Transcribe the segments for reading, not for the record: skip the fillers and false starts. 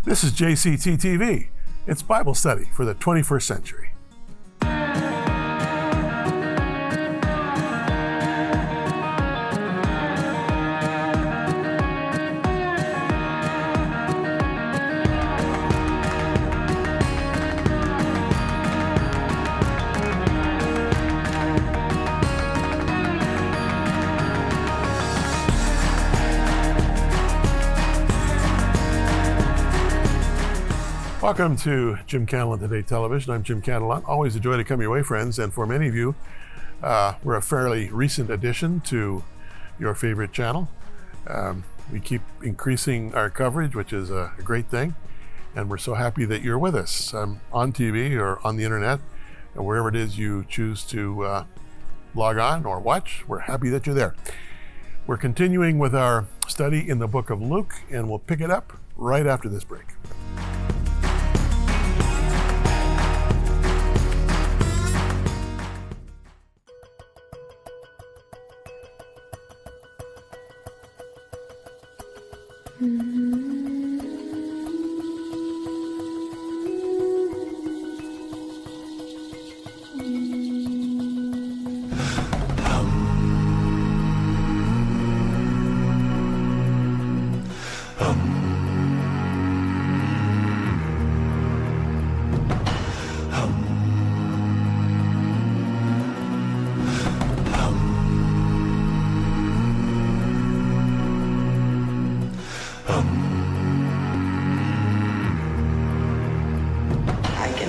This is JCT TV. It's Bible study for the 21st century. Welcome to Jim Cantelon Today Television. I'm Jim Cantelon. Always a joy to come your way, friends. And for many of you, we're a fairly recent addition to your favorite channel. We keep increasing our coverage, which is a great thing. And we're so happy that you're with us on TV or on the internet, and wherever it is you choose to log on or watch. We're happy that you're there. We're continuing with our study in the book of Luke, and we'll pick it up right after this break.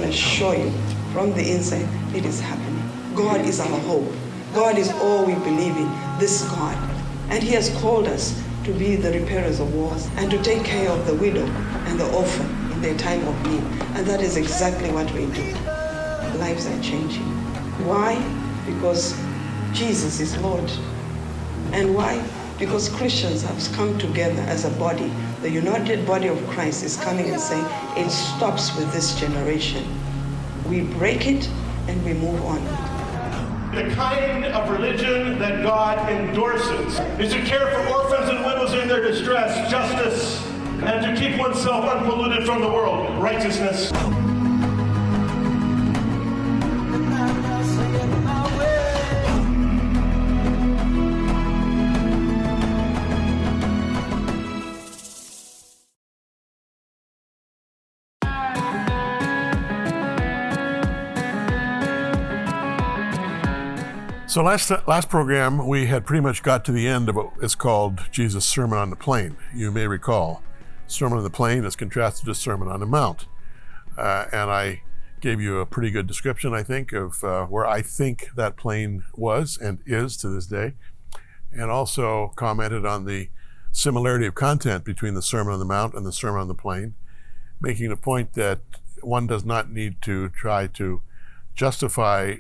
Assure you from the inside it is happening. God is our hope. God is all we believe in, this God. And He has called us to be the repairers of wars and to take care of the widow and the orphan in their time of need. And that is exactly what we do. Lives are changing. Why? Because Jesus is Lord. And why? Because Christians have come together as a body. The united body of Christ is coming and saying, it stops with this generation. We break it and we move on. The kind of religion that God endorses is to care for orphans and widows in their distress, justice, and to keep oneself unpolluted from the world, righteousness. So last program, we had pretty much got to the end of what is called Jesus' Sermon on the Plain. You may recall, Sermon on the Plain is contrasted to Sermon on the Mount. And I gave you a pretty good description, I think, of where I think that plain was and is to this day. And also commented on the similarity of content between the Sermon on the Mount and the Sermon on the Plain, making the point that one does not need to try to justify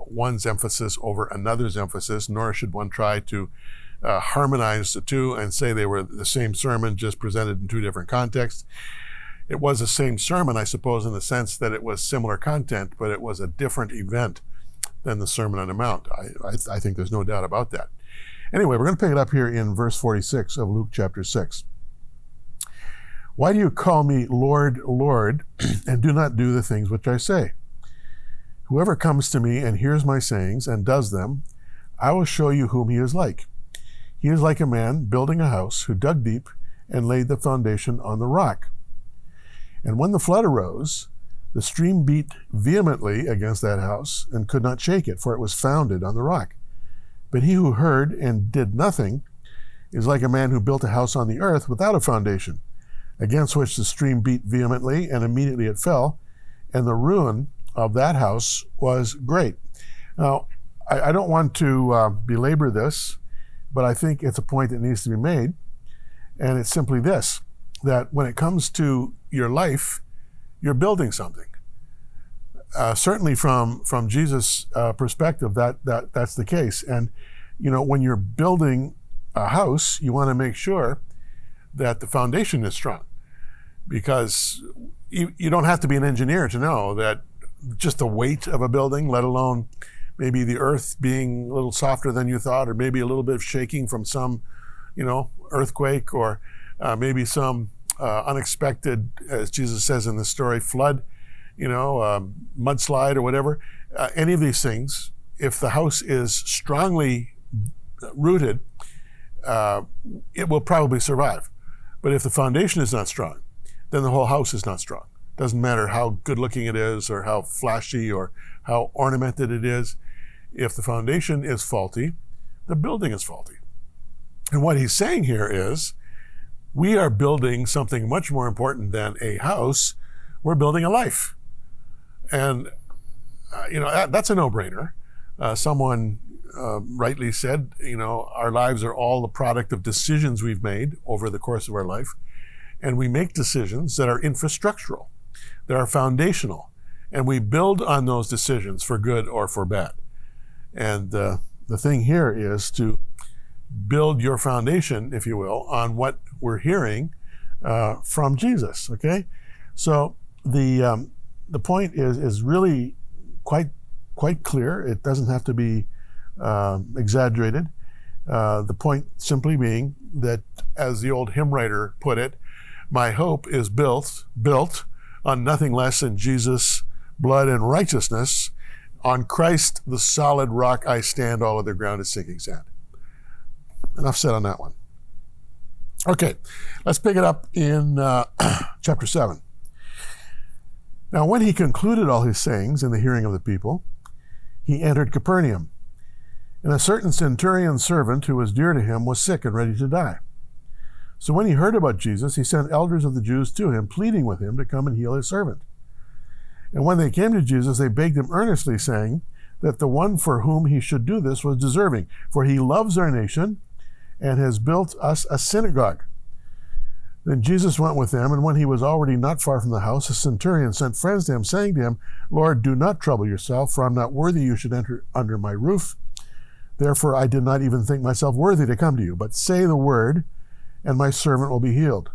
one's emphasis over another's emphasis, nor should one try to harmonize the two and say they were the same sermon, just presented in two different contexts. It was the same sermon, I suppose, in the sense that it was similar content, but it was a different event than the Sermon on the Mount. I think there's no doubt about that. Anyway, we're going to pick it up here in verse 46 of Luke chapter 6. Why do you call me Lord, Lord, and do not do the things which I say? Whoever comes to me and hears my sayings and does them, I will show you whom he is like. He is like a man building a house who dug deep and laid the foundation on the rock. And when the flood arose, the stream beat vehemently against that house and could not shake it, for it was founded on the rock. But he who heard and did nothing is like a man who built a house on the earth without a foundation, against which the stream beat vehemently, and immediately it fell, and the ruin of that house was great. Now, I don't want to belabor this, but I think it's a point that needs to be made. And it's simply this, that when it comes to your life, you're building something. Certainly from Jesus' perspective, that's the case. And, you know, when you're building a house, you want to make sure that the foundation is strong. Because you don't have to be an engineer to know that just the weight of a building, let alone maybe the earth being a little softer than you thought, or maybe a little bit of shaking from some, earthquake, or maybe some unexpected, as Jesus says in the story, flood, mudslide or whatever, any of these things, if the house is strongly rooted, it will probably survive. But if the foundation is not strong, then the whole house is not strong. Doesn't matter how good looking it is or how flashy or how ornamented it is. If the foundation is faulty, the building is faulty. And what he's saying here is, we are building something much more important than a house. We're building a life. And, that's a no-brainer. Someone rightly said, our lives are all the product of decisions we've made over the course of our life. And we make decisions that are infrastructural, that are foundational. And we build on those decisions for good or for bad. And the thing here is to build your foundation, if you will, on what we're hearing from Jesus. Okay, so the point is really quite clear. It doesn't have to be exaggerated. The point simply being that, as the old hymn writer put it, my hope is built on nothing less than Jesus' blood and righteousness. On Christ, the solid rock I stand, all other ground is sinking sand. Enough said on that one. Okay, let's pick it up in chapter 7. Now, when he concluded all his sayings in the hearing of the people, he entered Capernaum. And a certain centurion's servant who was dear to him was sick and ready to die. So when he heard about Jesus, he sent elders of the Jews to him, pleading with him to come and heal his servant. And when they came to Jesus, they begged him earnestly, saying that the one for whom he should do this was deserving, for he loves our nation and has built us a synagogue. Then Jesus went with them, and when he was already not far from the house, a centurion sent friends to him, saying to him, Lord, do not trouble yourself, for I'm not worthy you should enter under my roof. Therefore I did not even think myself worthy to come to you, but say the word, and my servant will be healed.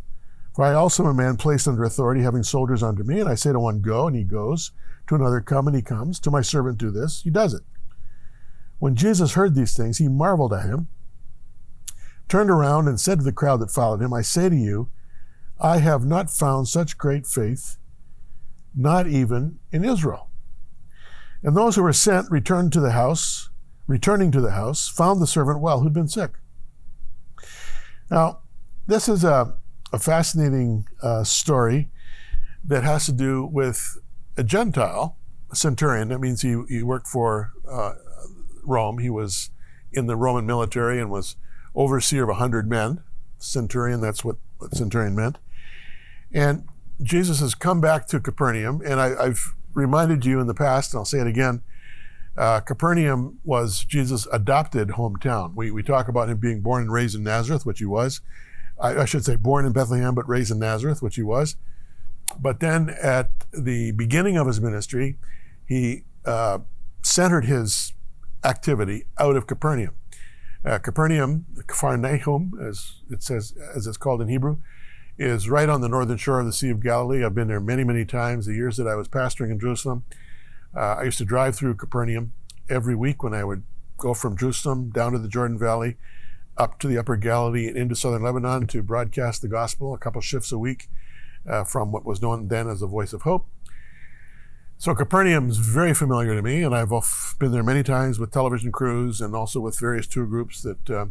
For I also am a man placed under authority, having soldiers under me, and I say to one, go, and he goes, to another, come, and he comes, to my servant, do this, he does it. When Jesus heard these things, he marveled at him, turned around and said to the crowd that followed him, I say to you, I have not found such great faith, not even in Israel. And those who were sent returning to the house, found the servant well who'd been sick. Now, this is a fascinating story that has to do with a Gentile, a centurion. That means he worked for Rome. He was in the Roman military and was overseer of 100 men. Centurion, that's what centurion meant. And Jesus has come back to Capernaum, and I've reminded you in the past, and I'll say it again, Capernaum was Jesus' adopted hometown. We talk about him being born and raised in Nazareth, which he was. I should say born in Bethlehem, but raised in Nazareth, which he was. But then at the beginning of his ministry, he centered his activity out of Capernaum. Capernaum, Kfar Nahum, as it's called in Hebrew, is right on the northern shore of the Sea of Galilee. I've been there many, many times. The years that I was pastoring in Jerusalem, I used to drive through Capernaum every week when I would go from Jerusalem down to the Jordan Valley, up to the Upper Galilee and into southern Lebanon to broadcast the gospel, a couple shifts a week from what was known then as the Voice of Hope. So Capernaum is very familiar to me, and I've been there many times with television crews and also with various tour groups that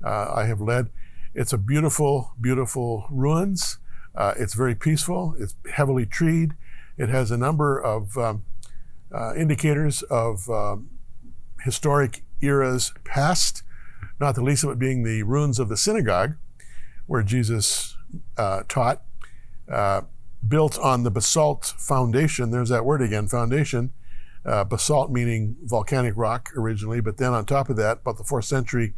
I have led. It's a beautiful, beautiful ruins. It's very peaceful. It's heavily treed. It has a number of indicators of historic eras past, not the least of it being the ruins of the synagogue where Jesus taught, built on the basalt foundation. There's that word again, foundation. Basalt meaning volcanic rock originally, but then on top of that, about the 4th century,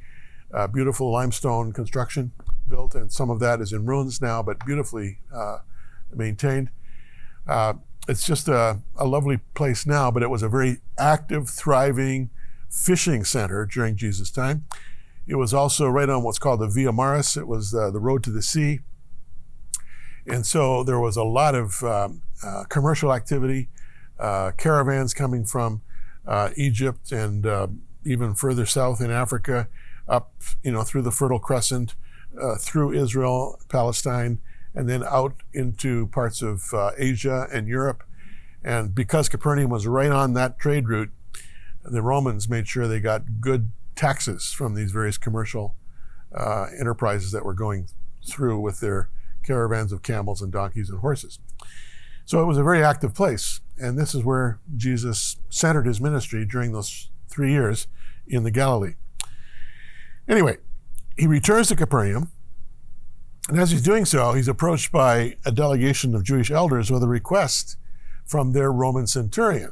beautiful limestone construction built, and some of that is in ruins now, but beautifully maintained. It's just a lovely place now, but it was a very active, thriving fishing center during Jesus' time. It was also right on what's called the Via Maris. It was the road to the sea. And so there was a lot of commercial activity, caravans coming from Egypt and even further south in Africa, up through the Fertile Crescent, through Israel, Palestine, and then out into parts of Asia and Europe. And because Capernaum was right on that trade route, the Romans made sure they got good taxes from these various commercial enterprises that were going through with their caravans of camels and donkeys and horses. So it was a very active place. And this is where Jesus centered his ministry during those 3 years in the Galilee. Anyway, he returns to Capernaum. And as he's doing so, he's approached by a delegation of Jewish elders with a request from their Roman centurion.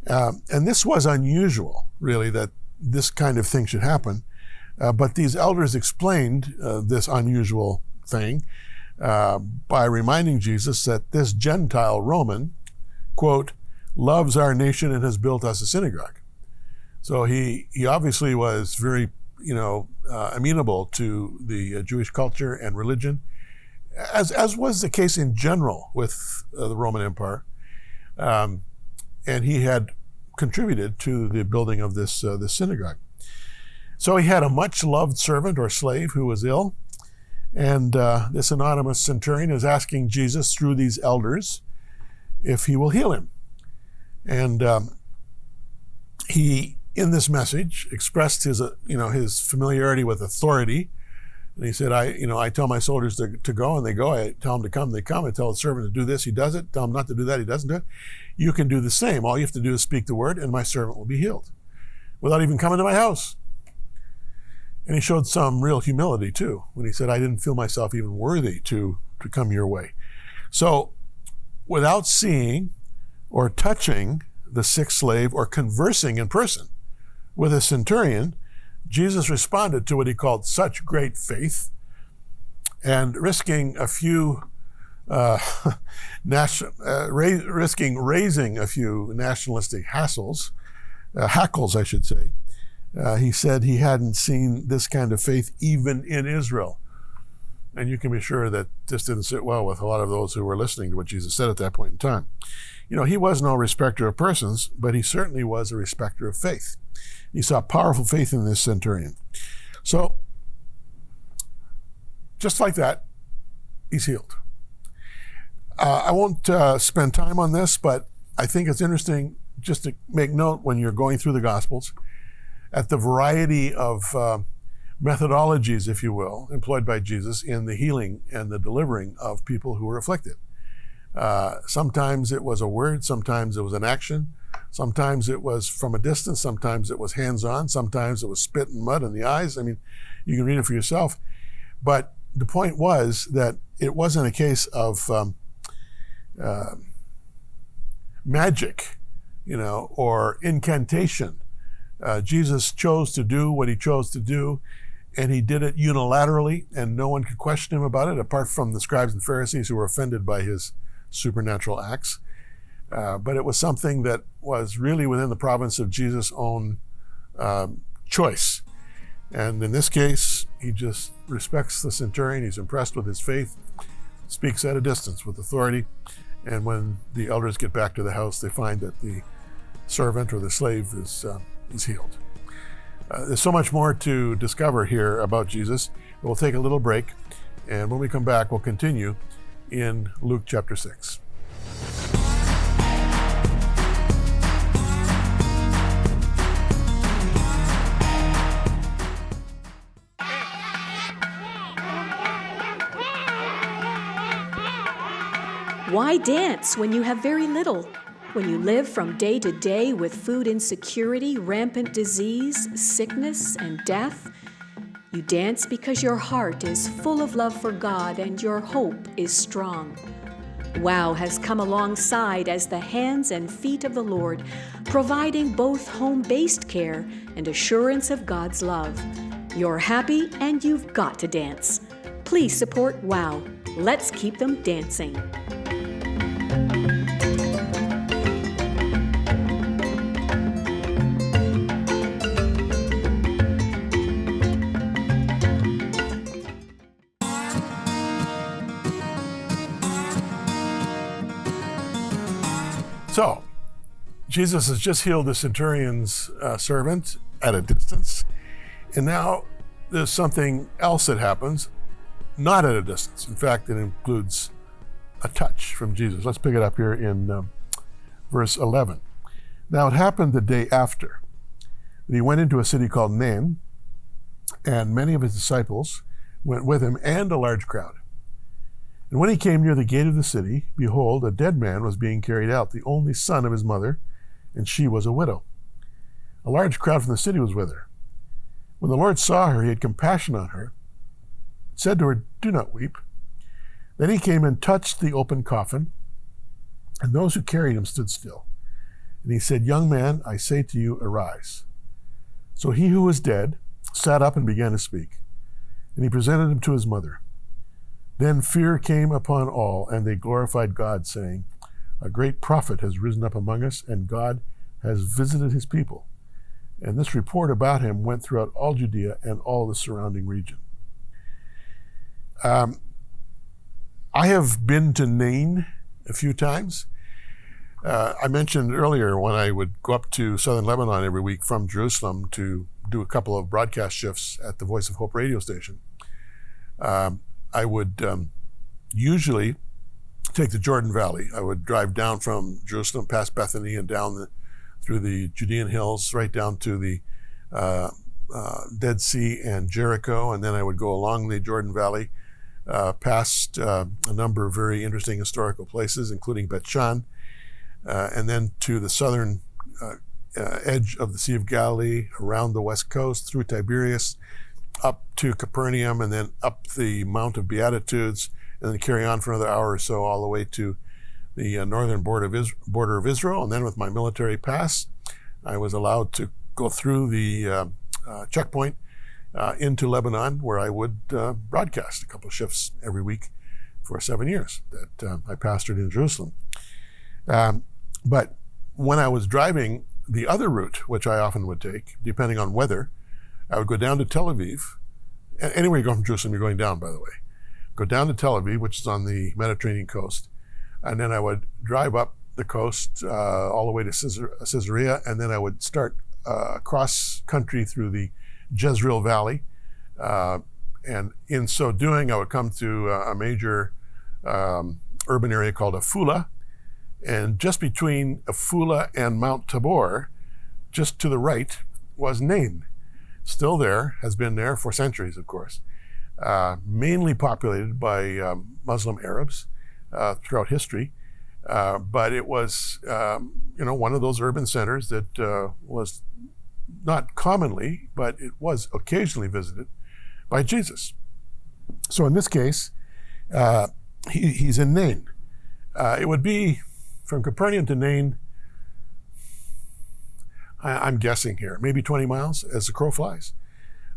And this was unusual, really, that this kind of thing should happen. But these elders explained this unusual thing by reminding Jesus that this Gentile Roman, quote, loves our nation and has built us a synagogue. So he obviously was very, amenable to the Jewish culture and religion, as was the case in general with the Roman Empire. And he had contributed to the building of this synagogue. So he had a much loved servant or slave who was ill. And this anonymous centurion is asking Jesus through these elders if he will heal him. And he, in this message, expressed his familiarity with authority. And he said, I tell my soldiers to go, and they go. I tell them to come, they come. I tell the servant to do this, he does it. Tell him not to do that, he doesn't do it. You can do the same. All you have to do is speak the word, and my servant will be healed, without even coming to my house. And he showed some real humility too, when he said, I didn't feel myself even worthy to come your way. So without seeing or touching the sick slave or conversing in person with a centurion, Jesus responded to what he called such great faith, and risking a few raising a few nationalistic hackles, I should say. He said he hadn't seen this kind of faith even in Israel. And you can be sure that this didn't sit well with a lot of those who were listening to what Jesus said at that point in time. He was no respecter of persons, but he certainly was a respecter of faith. He saw powerful faith in this centurion. So, just like that, he's healed. I won't spend time on this, but I think it's interesting just to make note when you're going through the Gospels at the variety of methodologies, if you will, employed by Jesus in the healing and the delivering of people who were afflicted. Sometimes it was a word, sometimes it was an action, sometimes it was from a distance, sometimes it was hands-on, sometimes it was spit and mud in the eyes. I mean, you can read it for yourself. But the point was that it wasn't a case of magic, or incantation. Jesus chose to do what he chose to do, and he did it unilaterally, and no one could question him about it, apart from the scribes and Pharisees who were offended by his supernatural acts. But it was something that was really within the province of Jesus' own choice. And in this case, he just respects the centurion. He's impressed with his faith, speaks at a distance with authority. And when the elders get back to the house, they find that the servant or the slave is healed. There's so much more to discover here about Jesus. We'll take a little break, and when we come back, we'll continue in Luke chapter 6. Why dance when you have very little? When you live from day to day with food insecurity, rampant disease, sickness, and death? You dance because your heart is full of love for God and your hope is strong. WOW has come alongside as the hands and feet of the Lord, providing both home-based care and assurance of God's love. You're happy and you've got to dance. Please support WOW. Let's keep them dancing. So, Jesus has just healed the centurion's servant at a distance. And now there's something else that happens. not at a distance. In fact, it includes a touch from Jesus. Let's pick it up here in verse 11. Now it happened the day after that he went into a city called Nain, and many of his disciples went with him, and a large crowd. And when he came near the gate of the city, behold, a dead man was being carried out, the only son of his mother, and she was a widow. A large crowd from the city was with her. When the Lord saw her, he had compassion on her, said to her, "Do not weep." Then he came and touched the open coffin, and those who carried him stood still. And he said, "Young man, I say to you, arise." So he who was dead sat up and began to speak, and he presented him to his mother. Then fear came upon all, and they glorified God, saying, "A great prophet has risen up among us, and God has visited his people." And this report about him went throughout all Judea and all the surrounding region. I have been to Nain a few times. I mentioned earlier when I would go up to southern Lebanon every week from Jerusalem to do a couple of broadcast shifts at the Voice of Hope radio station. I would usually take the Jordan Valley. I would drive down from Jerusalem past Bethany and down through the Judean hills right down to the Dead Sea and Jericho, and then I would go along the Jordan Valley past a number of very interesting historical places, including Bet Shan, and then to the southern edge of the Sea of Galilee, around the west coast, through Tiberias, up to Capernaum, and then up the Mount of Beatitudes, and then carry on for another hour or so all the way to the northern border of Israel. And then with my military pass, I was allowed to go through the checkpoint into Lebanon, where I would broadcast a couple of shifts every week for 7 years that I pastored in Jerusalem. But when I was driving the other route, which I often would take, depending on weather, I would go down to Tel Aviv. Anywhere you go from Jerusalem, you're going down, by the way. Go down to Tel Aviv, which is on the Mediterranean coast, and then I would drive up the coast all the way to Caesarea, and then I would start cross country through the Jezreel Valley. And in so doing, I would come to a major urban area called Afula. And just between Afula and Mount Tabor, just to the right, was Nain. Still there, has been there for centuries, of course. Mainly populated by Muslim Arabs throughout history. But it was, one of those urban centers that was not commonly, but it was occasionally visited by Jesus. So in this case, he's in Nain. It would be from Capernaum to Nain, I'm guessing here, maybe 20 miles as the crow flies.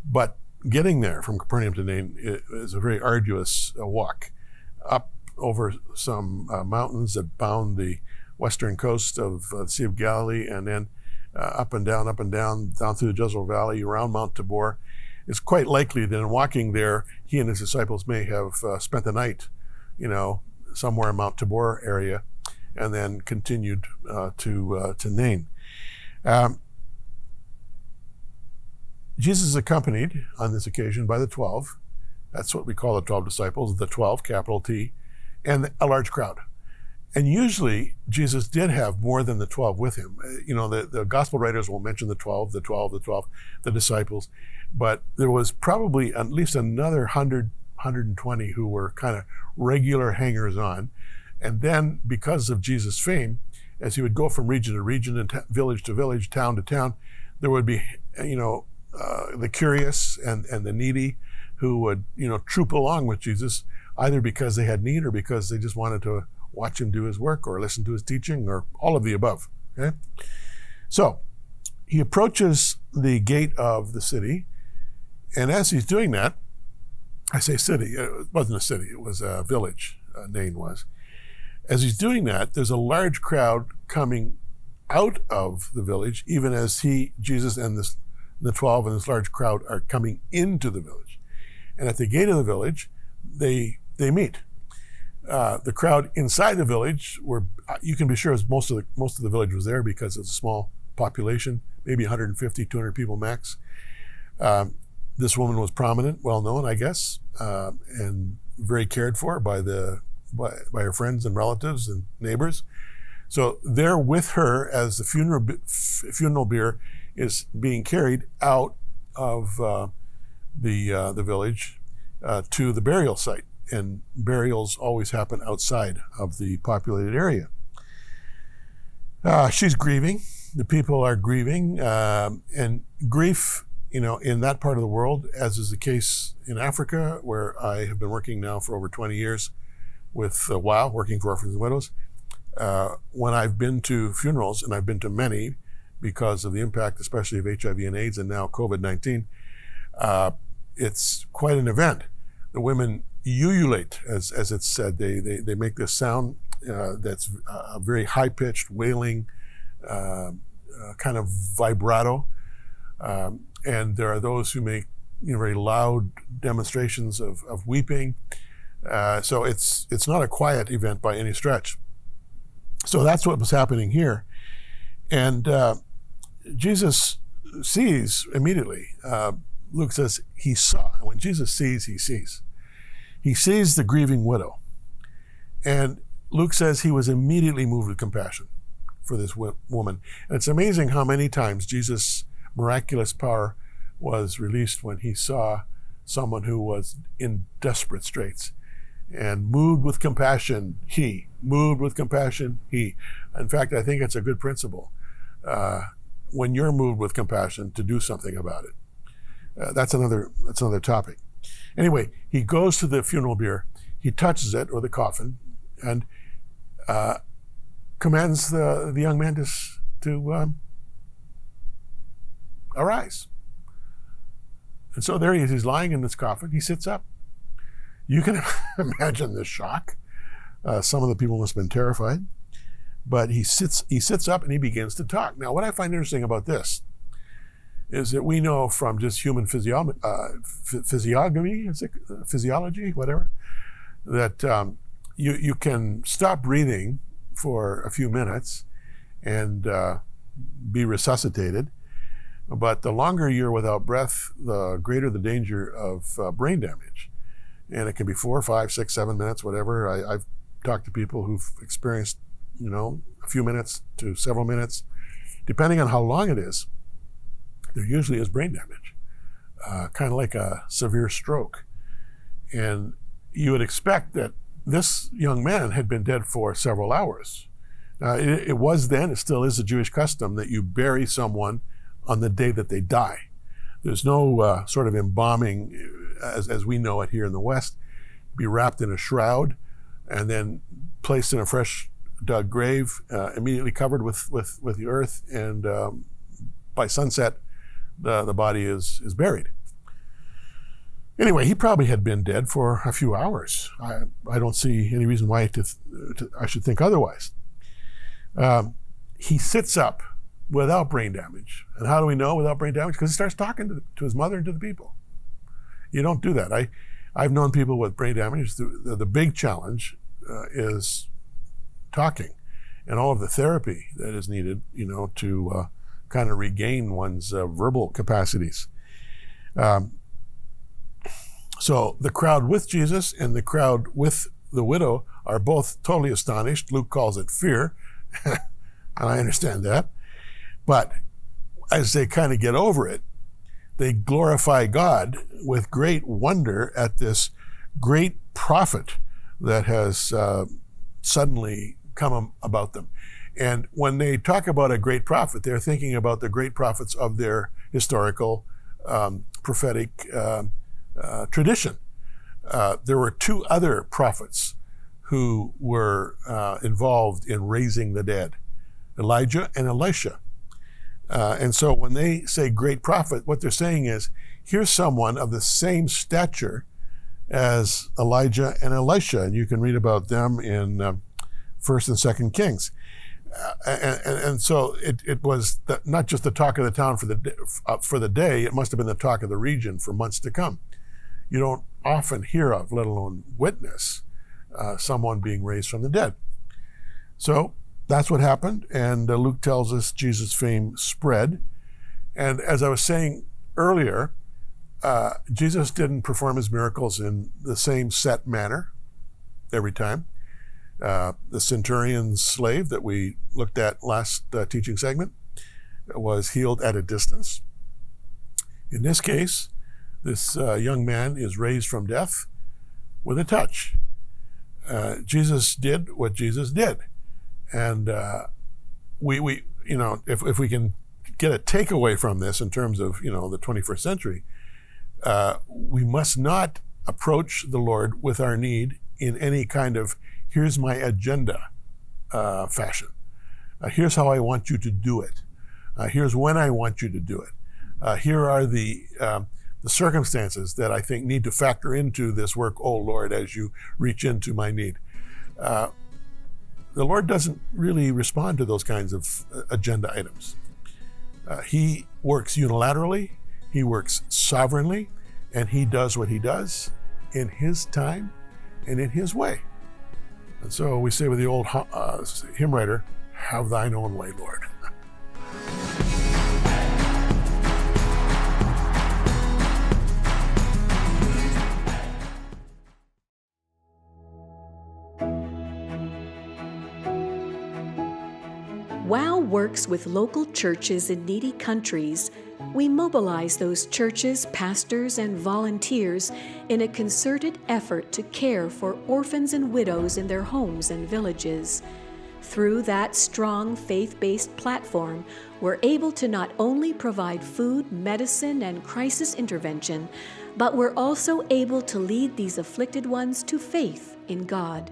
But getting there from Capernaum to Nain is a very arduous walk up over some mountains that bound the western coast of the Sea of Galilee, and then up and down through the Jezreel Valley, around Mount Tabor. It's quite likely that in walking there, he and his disciples may have spent the night, somewhere in Mount Tabor area, and then continued to Nain. Jesus is accompanied on this occasion by the 12. That's what we call the 12 disciples, the 12, capital T, and a large crowd. And usually Jesus did have more than the 12 with him. The gospel writers will mention the 12, the disciples, but there was probably at least another 100, 120 who were kind of regular hangers on. And then because of Jesus' fame, as he would go from region to region and village to village, town to town, there would be, the curious and the needy who would, troop along with Jesus, either because they had need or because they just wanted to watch him do his work or listen to his teaching or all of the above. Okay? So he approaches the gate of the city, and as he's doing that, I say city, it wasn't a city, it was a village, Nain was. As he's doing that, there's a large crowd coming out of the village, even as Jesus and the 12 and this large crowd are coming into the village. And at the gate of the village, they meet. The crowd inside the village, you can be sure most of the village was there because it's a small population, maybe 150, 200 people max. This woman was prominent, well known, I guess, and very cared for by by her friends and relatives and neighbors. So they're with her as the funeral bier is being carried out of the village to the burial site. And burials always happen outside of the populated area. She's grieving. The people are grieving. And grief, in that part of the world, as is the case in Africa, where I have been working now for over 20 years with WOW, working for orphans and widows, when I've been to funerals, and I've been to many because of the impact, especially of HIV and AIDS and now COVID-19, it's quite an event. The women ululate, as it's said. They make this sound that's a very high-pitched, wailing, kind of vibrato. And there are those who make very loud demonstrations of weeping. So it's not a quiet event by any stretch. So that's what was happening here. And Jesus sees immediately. Luke says he saw. And when Jesus sees, he sees. He sees the grieving widow. And Luke says he was immediately moved with compassion for this woman. And it's amazing how many times Jesus' miraculous power was released when he saw someone who was in desperate straits. And moved with compassion, he. Moved with compassion, he. In fact, I think it's a good principle. When you're moved with compassion, to do something about it. That's another topic. Anyway, he goes to the funeral bier, he touches it, or the coffin, and commands the young man to arise. And so there he is, he's lying in this coffin, he sits up. You can imagine the shock. Some of the people must have been terrified. But he sits up and he begins to talk. Now, what I find interesting about this is that we know from just human physiology, whatever, that you can stop breathing for a few minutes and be resuscitated. But the longer you're without breath, the greater the danger of brain damage. And it can be 4, 5, 6, 7 minutes, whatever. I've talked to people who've experienced, a few minutes to several minutes. Depending on how long it is, there usually is brain damage, kind of like a severe stroke. And you would expect that this young man had been dead for several hours. It was then, it still is a Jewish custom that you bury someone on the day that they die. There's no sort of embalming as we know it here in the West. Be wrapped in a shroud and then placed in a fresh dug grave, immediately covered with the earth, and by sunset the body is buried. Anyway, he probably had been dead for a few hours. I don't see any reason why I should think otherwise. He sits up without brain damage. And how do we know without brain damage? Because he starts talking to his mother and to the people. You don't do that. I've known people with brain damage. The big challenge is talking and all of the therapy that is needed, to kind of regain one's verbal capacities. So the crowd with Jesus and the crowd with the widow are both totally astonished. Luke calls it fear, and I understand that. But as they kind of get over it, they glorify God with great wonder at this great prophet that has suddenly come about them. And when they talk about a great prophet, they're thinking about the great prophets of their historical prophetic tradition. There were 2 other prophets who were involved in raising the dead, Elijah and Elisha. And so when they say great prophet, what they're saying is, here's someone of the same stature as Elijah and Elisha. And you can read about them in 1st and 2nd Kings. And so it was not just the talk of the town for the day, it must have been the talk of the region for months to come. You don't often hear of, let alone witness, someone being raised from the dead. So that's what happened, and Luke tells us Jesus' fame spread. And as I was saying earlier, Jesus didn't perform his miracles in the same set manner every time. The centurion's slave that we looked at last teaching segment was healed at a distance. In this case, this young man is raised from death with a touch. Jesus did what Jesus did. And we if we can get a takeaway from this in terms of, the 21st century, we must not approach the Lord with our need in any kind of here's my agenda fashion. Here's how I want you to do it. Here's when I want you to do it. Here are the circumstances that I think need to factor into this work, oh Lord, as you reach into my need. The Lord doesn't really respond to those kinds of agenda items. He works unilaterally, he works sovereignly, and he does what he does in his time and in his way. And so we say with the old hymn writer, have thine own way, Lord. WOW works with local churches in needy countries. We mobilize those churches, pastors, and volunteers in a concerted effort to care for orphans and widows in their homes and villages. Through that strong faith-based platform, we're able to not only provide food, medicine, and crisis intervention, but we're also able to lead these afflicted ones to faith in God.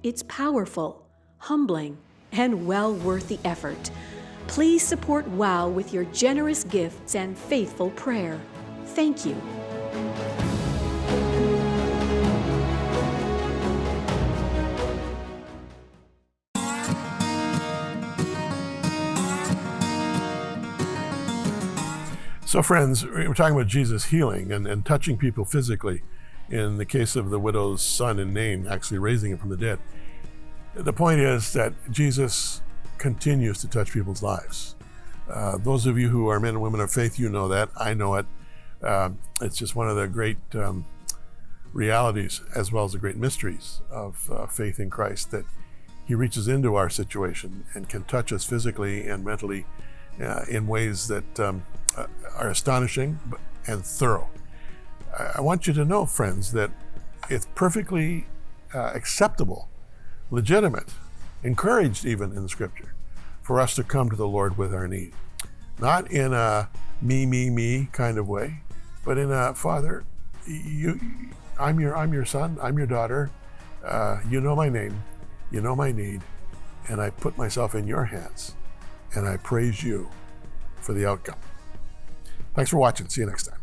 It's powerful, humbling, and well worth the effort. Please support WOW with your generous gifts and faithful prayer. Thank you. So friends, we're talking about Jesus healing and touching people physically. In the case of the widow's son in Nain, actually raising him from the dead. The point is that Jesus continues to touch people's lives. Those of you who are men and women of faith, you know that. I know it. It's just one of the great realities as well as the great mysteries of faith in Christ, that he reaches into our situation and can touch us physically and mentally in ways that are astonishing and thorough. I want you to know, friends, that it's perfectly acceptable, legitimate, encouraged even in the scripture, for us to come to the Lord with our need. Not in a me kind of way, but in a, Father, I'm your son, I'm your daughter, you know my name, you know my need, and I put myself in your hands, and I praise you for the outcome. Thanks for watching. See you next time.